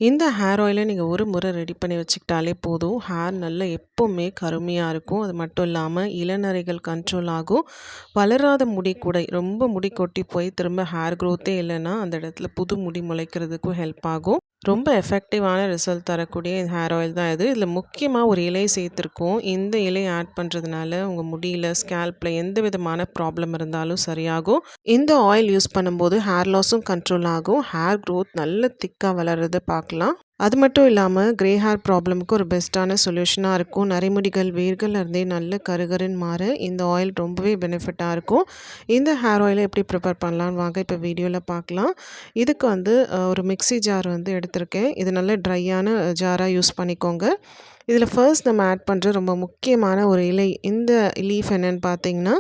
இந்த ஹேர் ஆயிலை நீங்கள் ஒரு முறை ரெடி பண்ணி வச்சுக்கிட்டாலே போதும். ஹேர் நல்லா எப்போவுமே கருமையாக இருக்கும். அது மட்டும் இல்லாமல் இளநரைகள் கண்ட்ரோல் ஆகும். வளராத முடி கூட ரொம்ப முடி கொட்டி போய் திரும்ப ஹேர் க்ரோத்தே இல்லைன்னா அந்த இடத்துல புது முடி முளைக்கிறதுக்கும் ஹெல்ப் ஆகும். ரொம்ப எஃபெக்டிவான ரிசல்ட் தரக்கூடிய ஹேர் ஆயில் தான் இது. இதில் முக்கியமாக ஒரு இலை சேர்த்துருக்கோம். இந்த இலை ஆட் பண்ணுறதுனால உங்கள் முடியில் ஸ்கேல்பில் எந்த விதமான ப்ராப்ளம் இருந்தாலும் சரியாகும். இந்த ஆயில் யூஸ் பண்ணும்போது ஹேர் லாஸும் கண்ட்ரோல் ஆகும். ஹேர் க்ரோத் நல்ல திக்காக வளர்கிறத பார்க்கலாம். அது மட்டும் இல்லாமல் கிரே ஹேர் ப்ராப்ளமுக்கு ஒரு பெஸ்ட்டான சொல்யூஷனாக இருக்கும். நரைமுடிகள் வேர்கள்ல இருந்தே நல்ல கருகருன்னு மாற இந்த ஆயில் ரொம்பவே பெனிஃபிட்டாக இருக்கும். இந்த ஹேர் ஆயிலை எப்படி ப்ரிப்பேர் பண்ணலான்னு வாங்க இப்போ வீடியோவில் பார்க்கலாம். இதுக்கு வந்து ஒரு மிக்ஸி ஜார் வந்து எடுத்திருக்கேன். இது நல்ல ட்ரையான ஜாராக யூஸ் பண்ணிக்கோங்க. இதில் ஃபர்ஸ்ட் நம்ம ஆட் பண்ணுற ரொம்ப முக்கியமான ஒரு இலை, இந்த லீஃப் என்னென்னு பார்த்தீங்கன்னா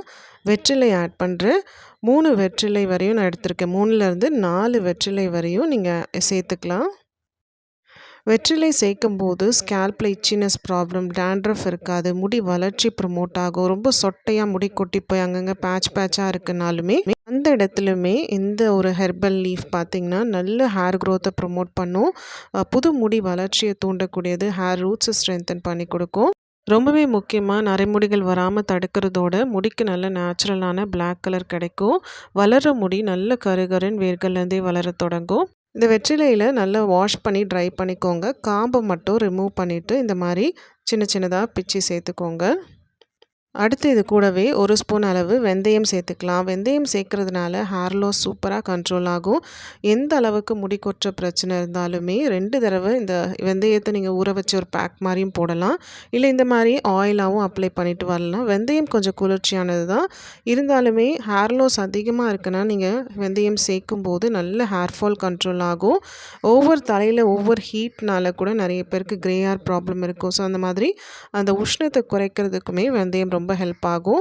வெற்றிலை ஆட் பண்ணுறேன். 3 வெற்றிலை வரையும் நான் எடுத்திருக்கேன். 3லேருந்து 4 வெற்றிலை வரையும் நீங்கள் சேர்த்துக்கலாம். வெற்றிலை சேர்க்கும்போது ஸ்கேல்பில் இச்சினஸ் ப்ராப்ளம், டேண்ட்ரஃப் இருக்காது. முடி வளர்ச்சி ப்ரமோட் ஆகும். ரொம்ப சொட்டையாக முடி கொட்டி போய் அங்கங்கே பேட்சாக இருக்குனாலுமே அந்த இடத்துலையுமே இந்த ஒரு ஹெர்பல் லீஃப் பார்த்திங்கன்னா நல்ல ஹேர் க்ரோத்தை ப்ரமோட் பண்ணும். புது முடி வளர்ச்சியை தூண்டக்கூடியது. ஹேர் ரூட்ஸை ஸ்ட்ரென்தன் பண்ணி கொடுக்கும். ரொம்பவே முக்கியமாக நரைமுடிகள் வராமல் தடுக்கிறதோட முடிக்கு நல்ல நேச்சுரலான பிளாக் கலர் கிடைக்கும். வளர்கிற முடி நல்ல கருகருன்னு வேர்கள்லேருந்தே வளர தொடங்கும். இந்த வெற்றிலையில் நல்லா வாஷ் பண்ணி ட்ரை பண்ணிக்கோங்க. காம்பை மட்டும் ரிமூவ் பண்ணிவிட்டு இந்த மாதிரி சின்ன சின்னதாக பிச்சு சேர்த்துக்கோங்க. அடுத்து இது கூடவே 1 ஸ்பூன் அளவு வெந்தயம் சேர்த்துக்கலாம். வெந்தயம் சேர்க்கறதுனால ஹேர் லாஸ் சூப்பராக கண்ட்ரோல் ஆகும். எந்த அளவுக்கு முடி கொட்டுற பிரச்சனை இருந்தாலுமே 2 தடவை இந்த வெந்தயத்தை நீங்கள் ஊற வச்சு ஒரு பேக் மாதிரியும் போடலாம். இல்லை இந்த மாதிரி ஆயிலாகவும் அப்ளை பண்ணிட்டு வரலாம். வெந்தயம் கொஞ்சம் குளிர்ச்சியானது தான். இருந்தாலுமே ஹேர் லாஸ் அதிகமாக இருக்குன்னா நீங்கள் வெந்தயம் சேர்க்கும் போது நல்ல ஹேர் ஃபால் கண்ட்ரோல் ஆகும். ஒவ்வொரு தலையில் ஒவ்வொரு ஹீட்னால கூட நிறைய பேருக்கு கிரே ஹேர் ப்ராப்ளம் இருக்கும். ஸோ அந்த மாதிரி அந்த உஷ்ணத்தை குறைக்கிறதுக்குமே வெந்தயம் ரொம்ப ஹெல்ப் ஆகும்.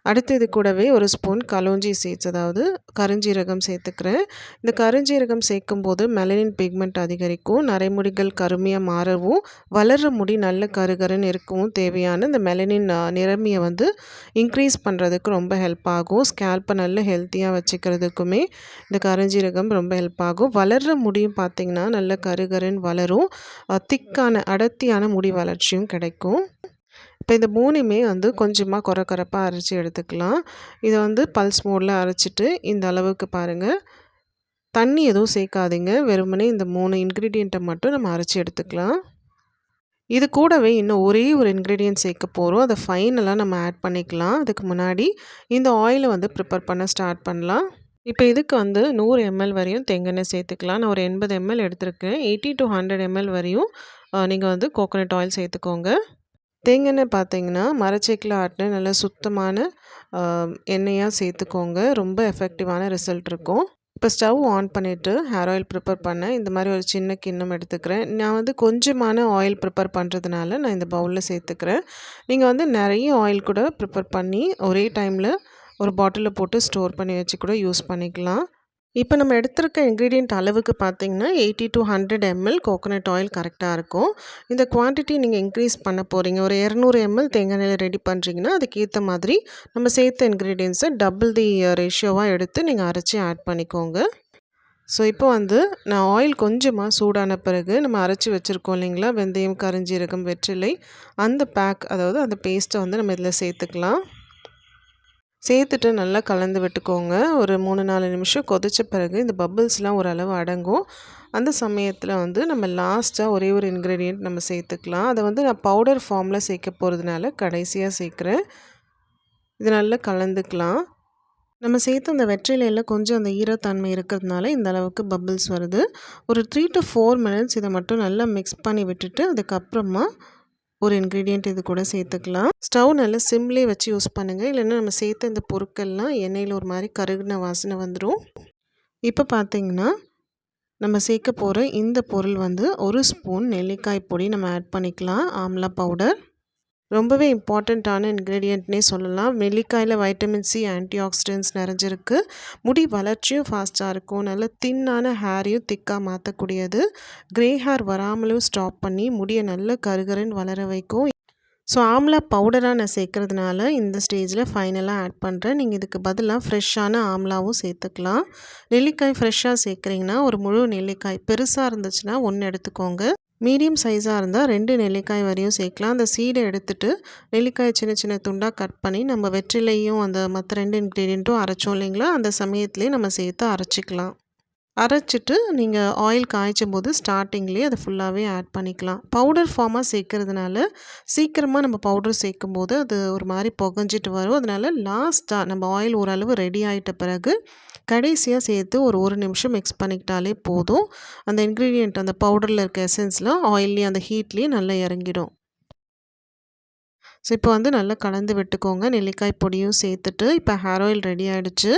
அடுத்து இது கூடவே 1 ஸ்பூன் கலோஞ்சி சீட்ஸ், அதாவது கருஞ்சீரகம் சேர்த்துக்கிறேன். இந்த கருஞ்சீரகம் சேர்க்கும்போது மெலனின் பிக்மெண்ட் அதிகரிக்கும். நரைமுடிகள் கருமையாக மாறவும் வளர்கிற முடி நல்ல கருகருன்னு இருக்கவும் தேவையான இந்த மெலனின் நிறமியை வந்து இன்க்ரீஸ் பண்ணுறதுக்கு ரொம்ப ஹெல்ப் ஆகும். ஸ்கேல்ப்பை நல்ல ஹெல்த்தியாக வச்சுக்கிறதுக்குமே இந்த கருஞ்சீரகம் ரொம்ப ஹெல்ப் ஆகும். வளர்கிற முடியும் பார்த்திங்கன்னா நல்ல கருகருன்னு வளரும். திக்கான அடர்த்தியான முடி வளர்ச்சியும் கிடைக்கும். இப்போ இந்த 3மே வந்து கொஞ்சமாக கொரப்பாக அரைச்சி எடுத்துக்கலாம். இதை வந்து பல்ஸ் மோடில் அரைச்சிட்டு இந்த அளவுக்கு பாருங்கள். தண்ணி எதுவும் சேர்க்காதீங்க. வெறுமனே இந்த 3 இன்க்ரீடியண்ட்டை மட்டும் நம்ம அரைச்சி எடுத்துக்கலாம். இது கூடவே இன்னும் ஒரே ஒரு இன்க்ரீடியன்ட் சேர்க்க போகிறோம். அதை ஃபைனலாக நம்ம ஆட் பண்ணிக்கலாம். அதுக்கு முன்னாடி இந்த ஆயிலை வந்து ப்ரிப்பேர் பண்ண ஸ்டார்ட் பண்ணலாம். இப்போ இதுக்கு வந்து 100 ml வரையும் தேங்காய் சேர்த்துக்கலாம். நான் ஒரு 80 ml எடுத்திருக்கேன். 80 to 100 ml வரையும் நீங்கள் வந்து கோகோனட் ஆயில் சேர்த்துக்கோங்க. தேங்காய் பார்த்தீங்கன்னா மரச்செக்கில் ஆட்டின நல்ல சுத்தமான எண்ணெயாக சேர்த்துக்கோங்க. ரொம்ப எஃபெக்டிவான ரிசல்ட் இருக்கும். இப்போ ஸ்டவ் ஆன் பண்ணிவிட்டு ஹேர் ஆயில் ப்ரிப்பேர் பண்ணேன். இந்த மாதிரி ஒரு சின்ன கிண்ணம் எடுத்துக்கிறேன். நான் வந்து கொஞ்சமான ஆயில் ப்ரிப்பேர் பண்ணுறதுனால நான் இந்த பவுலில் சேர்த்துக்கிறேன். நீங்கள் வந்து நிறைய ஆயில் கூட ப்ரிப்பேர் பண்ணி ஒரே டைமில் ஒரு பாட்டிலில் போட்டு ஸ்டோர் பண்ணி வச்சு கூட யூஸ் பண்ணிக்கலாம். இப்போ நம்ம எடுத்திருக்க இன்க்ரீடியண்ட் அளவுக்கு பார்த்தீங்கன்னா 80 to 100 ml கோகோனட் ஆயில் கரெக்டாக இருக்கும். இந்த குவான்டிட்டி நீங்கள் இன்க்ரீஸ் பண்ண போகிறீங்க. ஒரு 200 ml தேங்காய் எண்ணெய் ரெடி பண்ணுறீங்கன்னா அதுக்கேற்ற மாதிரி நம்ம சேர்த்த இன்க்ரீடியன்ஸை டபுள் தி ரேஷியோவாக எடுத்து நீங்கள் அரைச்சி ஆட் பண்ணிக்கோங்க. ஸோ இப்போ வந்து நான் ஆயில் கொஞ்சமாக சூடான பிறகு நம்ம அரைச்சி வச்சுருக்கோம் இல்லைங்களா, வெந்தயம், கருஞ்சீரகம், வெற்றிலை, அந்த பேக், அதாவது அந்த பேஸ்ட்டை வந்து நம்ம இதில் சேர்த்துக்கலாம். சேர்த்துட்டு நல்லா கலந்து விட்டுக்கோங்க. ஒரு 3-4 நிமிஷம் கொதித்த பிறகு இந்த பபிள்ஸ்லாம் ஓரளவு அடங்கும். அந்த சமயத்தில் வந்து நம்ம லாஸ்ட்டாக ஒரே ஒரு இன்க்ரீடியண்ட் நம்ம சேர்த்துக்கலாம். அதை வந்து நான் பவுடர் ஃபார்மில் சேர்க்க போகிறதுனால கடைசியாக சேர்க்குறேன். இது நல்லா கலந்துக்கலாம். நம்ம சேர்த்து அந்த வெற்றிலையில் கொஞ்சம் அந்த ஈரத்தன்மை இருக்கிறதுனால இந்த அளவுக்கு பபிள்ஸ் வருது. ஒரு 3 to 4 minutes இதை மட்டும் நல்லா மிக்ஸ் பண்ணி விட்டுட்டு அதுக்கப்புறமா ஒரு இன்க்ரீடியண்ட் இது கூட சேர்த்துக்கலாம். ஸ்டவ் நல்லா சிம்லேயே வச்சு யூஸ் பண்ணுங்கள். இல்லைன்னா நம்ம சேர்த்த இந்த பொருட்கள்லாம் எண்ணெயில் ஒரு மாதிரி கருகின வாசனை வந்துடும். இப்போ பார்த்திங்கன்னா நம்ம சேர்க்க போகிற இந்த பொருள் வந்து 1 ஸ்பூன் நெல்லிக்காய் பொடி நம்ம ஆட் பண்ணிக்கலாம். ஆம்லா பவுடர் ரொம்பவே இம்பார்ட்டண்ட்டான இன்க்ரீடியண்ட்னே சொல்லலாம். நெல்லிக்காயில் வைட்டமின் சி, ஆன்டி ஆக்சிடென்ட்ஸ் நிறைஞ்சிருக்கு. முடி வளர்ச்சியும் ஃபாஸ்ட்டாக இருக்கும். நல்ல தின்னான ஹேரையும் திக்காக மாற்றக்கூடியது. க்ரே ஹேர் வராமலும் ஸ்டாப் பண்ணி முடியை நல்ல கருகருன்னு வளர வைக்கும். ஸோ ஆம்லா பவுடராக நான் சேர்க்கறதுனால இந்த ஸ்டேஜில் ஃபைனலாக ஆட் பண்ணுறேன். நீங்கள் இதுக்கு பதிலாக ஃப்ரெஷ்ஷான ஆம்லாவும் சேர்த்துக்கலாம். நெல்லிக்காய் ஃப்ரெஷ்ஷாக சேர்க்குறீங்கன்னா ஒரு முழு நெல்லிக்காய் பெருசாக இருந்துச்சுன்னா 1 எடுத்துக்கோங்க. மீடியம் சைஸாக இருந்தால் 2 நெல்லிக்காய் வரையும் சேர்க்கலாம். அந்த சீடை எடுத்துட்டு நெல்லிக்காய் சின்ன சின்ன துண்டாக கட் பண்ணி நம்ம வெற்றிலையும் அந்த மற்ற 2 இன்க்ரீடியண்ட்டும் அரைச்சோம் இல்லைங்களா, அந்த சமயத்துலேயே நம்ம சேர்த்து அரைச்சிக்கலாம். அரைச்சிட்டு நீங்கள் ஆயில் காய்ச்சும்போது ஸ்டார்ட்டிங்லேயே அதை ஃபுல்லாகவே ஆட் பண்ணிக்கலாம். பவுடர் ஃபார்மாக சேர்க்கறதுனால சீக்கிரமாக நம்ம பவுடர் சேர்க்கும்போது அது ஒரு மாதிரி புகஞ்சிட்டு வரும். அதனால் லாஸ்ட்டாக நம்ம ஆயில் ஓரளவு ரெடி ஆகிட்ட பிறகு கடைசியாக சேர்த்து ஒரு 1 நிமிஷம் மிக்ஸ் பண்ணிக்கிட்டாலே போதும். அந்த இன்க்ரீடியண்ட் அந்த பவுடரில் இருக்க எசன்ஸ்லாம் ஆயில்லேயே அந்த ஹீட்லேயே நல்லா இறங்கிடும். ஸோ இப்போ வந்து நல்லா கலந்து விட்டுக்கோங்க. நெல்லிக்காய் பொடியும் சேர்த்துட்டு இப்போ ஹேர் ஆயில் ரெடி ஆகிடுச்சு.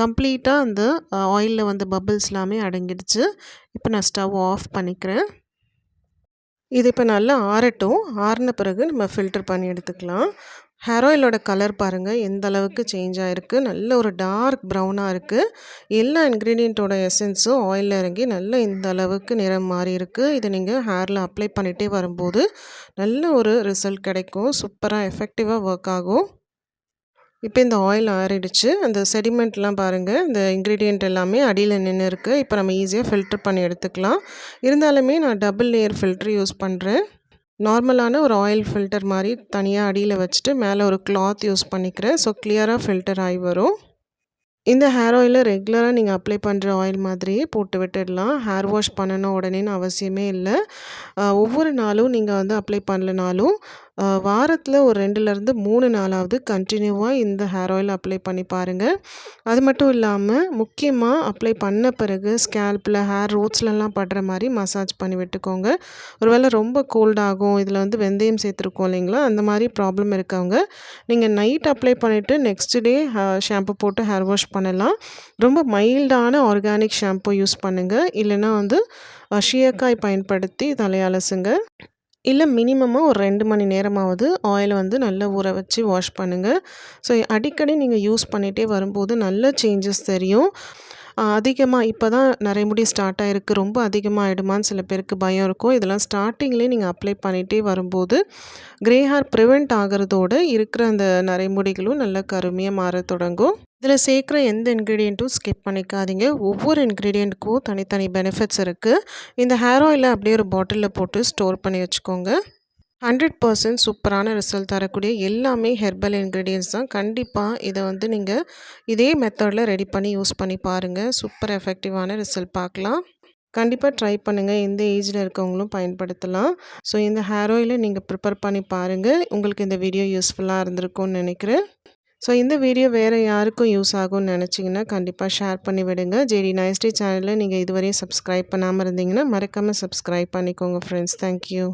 கம்ப்ளீட்டாக அந்த ஆயிலில் வந்து பபிள்ஸ் எல்லாமே அடங்கிடுச்சு. இப்போ நான் ஸ்டவ் ஆஃப் பண்ணிக்கிறேன். இது இப்போ நல்லா ஆறட்டும். ஆறின பிறகு நம்ம ஃபில்டர் பண்ணி எடுத்துக்கலாம். ஹேர் ஆயிலோட கலர் பாருங்கள் எந்த அளவுக்கு சேஞ்ச் ஆகிருக்கு. நல்ல ஒரு டார்க் ப்ரௌனாக இருக்குது. எல்லா இன்க்ரீடியண்ட்டோட எசன்ஸும் ஆயிலில் இறங்கி நல்ல இந்த அளவுக்கு நிறம் மாறி இருக்குது. இதை நீங்கள் ஹேரில் அப்ளை பண்ணிகிட்டே வரும்போது நல்ல ஒரு ரிசல்ட் கிடைக்கும். சூப்பராக எஃபெக்டிவாக ஒர்க் ஆகும். இப்போ இந்த ஆயில் ஆறிடுச்சு. அந்த செடிமெண்ட்லாம் பாருங்கள், இந்த இன்க்ரீடியண்ட் எல்லாமே அடியில் நின்று இருக்குது. இப்போ நம்ம ஈஸியாக ஃபில்டர் பண்ணி எடுத்துக்கலாம். இருந்தாலுமே நான் டபுள் லேயர் ஃபில்டர் யூஸ் பண்ணுறேன். நார்மலான ஒரு ஆயில் ஃபில்டர் மாதிரி தனியாக அடியில் வச்சுட்டு மேலே ஒரு கிளாத் யூஸ் பண்ணிக்கிறேன். ஸோ கிளியராக ஃபில்டர் ஆகி வரும். இந்த ஹேர் ஆயிலை ரெகுலராக நீங்கள் அப்ளை பண்ணுற ஆயில் மாதிரியே போட்டு விட்டுடலாம். ஹேர் வாஷ் பண்ணணும் உடனேன்னு அவசியமே இல்லை. ஒவ்வொரு நாளும் நீங்கள் வந்து அப்ளை பண்ணலனாலும் வாரத்தில் ஒரு 2லேருந்து 3 நாளாவது கண்டினியூவாக இந்த ஹேர் ஆயில் அப்ளை பண்ணி பாருங்கள். அது மட்டும் இல்லாமல் முக்கியமாக அப்ளை பண்ண பிறகு ஸ்கேல்பில் ஹேர் ரூட்ஸ்லலாம் படுற மாதிரி மசாஜ் பண்ணி விட்டுக்கோங்க. ஒருவேளை ரொம்ப கோல்டாகும், இதில் வந்து வெந்தயம் சேர்த்துருக்கோம் இல்லைங்களா, அந்த மாதிரி ப்ராப்ளம் இருக்கவங்க நீங்கள் நைட் அப்ளை பண்ணிவிட்டு நெக்ஸ்ட் டே ஷாம்பு போட்டு ஹேர் வாஷ் பண்ணலாம். ரொம்ப மைல்டான ஆர்கானிக் ஷாம்பு யூஸ் பண்ணுங்கள். இல்லைன்னா வந்து சீயக்காய் பயன்படுத்தி தலையலசுங்க. இல்லை மினிமமாக ஒரு 2 மணி நேரமாவது ஆயில் வந்து நல்லா ஊற வச்சு வாஷ் பண்ணுங்கள். ஸோ அடிக்கடி நீங்கள் யூஸ் பண்ணிகிட்டே வரும்போது நல்ல சேஞ்சஸ் தெரியும். அதிகமாக இப்போ தான் நரைமுடி ஸ்டார்ட் ஆகிருக்கு, ரொம்ப அதிகமாகிடுமான்னு சில பேருக்கு பயம் இருக்கும். இதெல்லாம் ஸ்டார்டிங்லேயே நீங்கள் அப்ளை பண்ணிகிட்டே வரும்போது க்ரே ஹேர் ப்ரிவெண்ட் ஆகிறதோட இருக்கிற அந்த நரைமுடிகளும் நல்லா கருமையாக மாற தொடங்கும். இதில் சேர்க்குற எந்த இன்க்ரீடியண்ட்டும் ஸ்கிப் பண்ணிக்காதீங்க. ஒவ்வொரு இன்க்ரீடியண்ட்டுக்கும் தனித்தனி பெனிஃபிட்ஸ் இருக்குது. இந்த ஹேர் ஆயிலை அப்படியே ஒரு பாட்டிலில் போட்டு ஸ்டோர் பண்ணி வச்சுக்கோங்க. 100% சூப்பரான ரிசல்ட் தரக்கூடிய எல்லாமே ஹெர்பல் இன்க்ரீடியன்ட்ஸ் தான். கண்டிப்பாக இதை வந்து நீங்கள் இதே மெத்தடில் ரெடி பண்ணி யூஸ் பண்ணி பாருங்கள். சூப்பர் எஃபெக்டிவான ரிசல்ட் பார்க்கலாம். கண்டிப்பாக ட்ரை பண்ணுங்கள். எந்த ஏஜில் இருக்கவங்களும் பயன்படுத்தலாம். ஸோ இந்த ஹேர் ஆயிலை நீங்கள் ப்ரிப்பேர் பண்ணி பாருங்கள். உங்களுக்கு இந்த வீடியோ யூஸ்ஃபுல்லாக இருந்திருக்கும்னு நினைக்கிறேன். ஸோ இந்த வீடியோ வேறு யாருக்கும் யூஸ் ஆகும்னு நினச்சிங்கன்னா கண்டிப்பாக ஷேர் பண்ணி விடுங்க. ஜேடி நைஸ் டே சேனலில் நீங்கள் இதுவரையும் சப்ஸ்கிரைப் பண்ணாமல் இருந்தீங்கன்னா மறக்காமல் சப்ஸ்கிரைப் பண்ணிக்கோங்க ஃப்ரெண்ட்ஸ். தேங்க்யூ.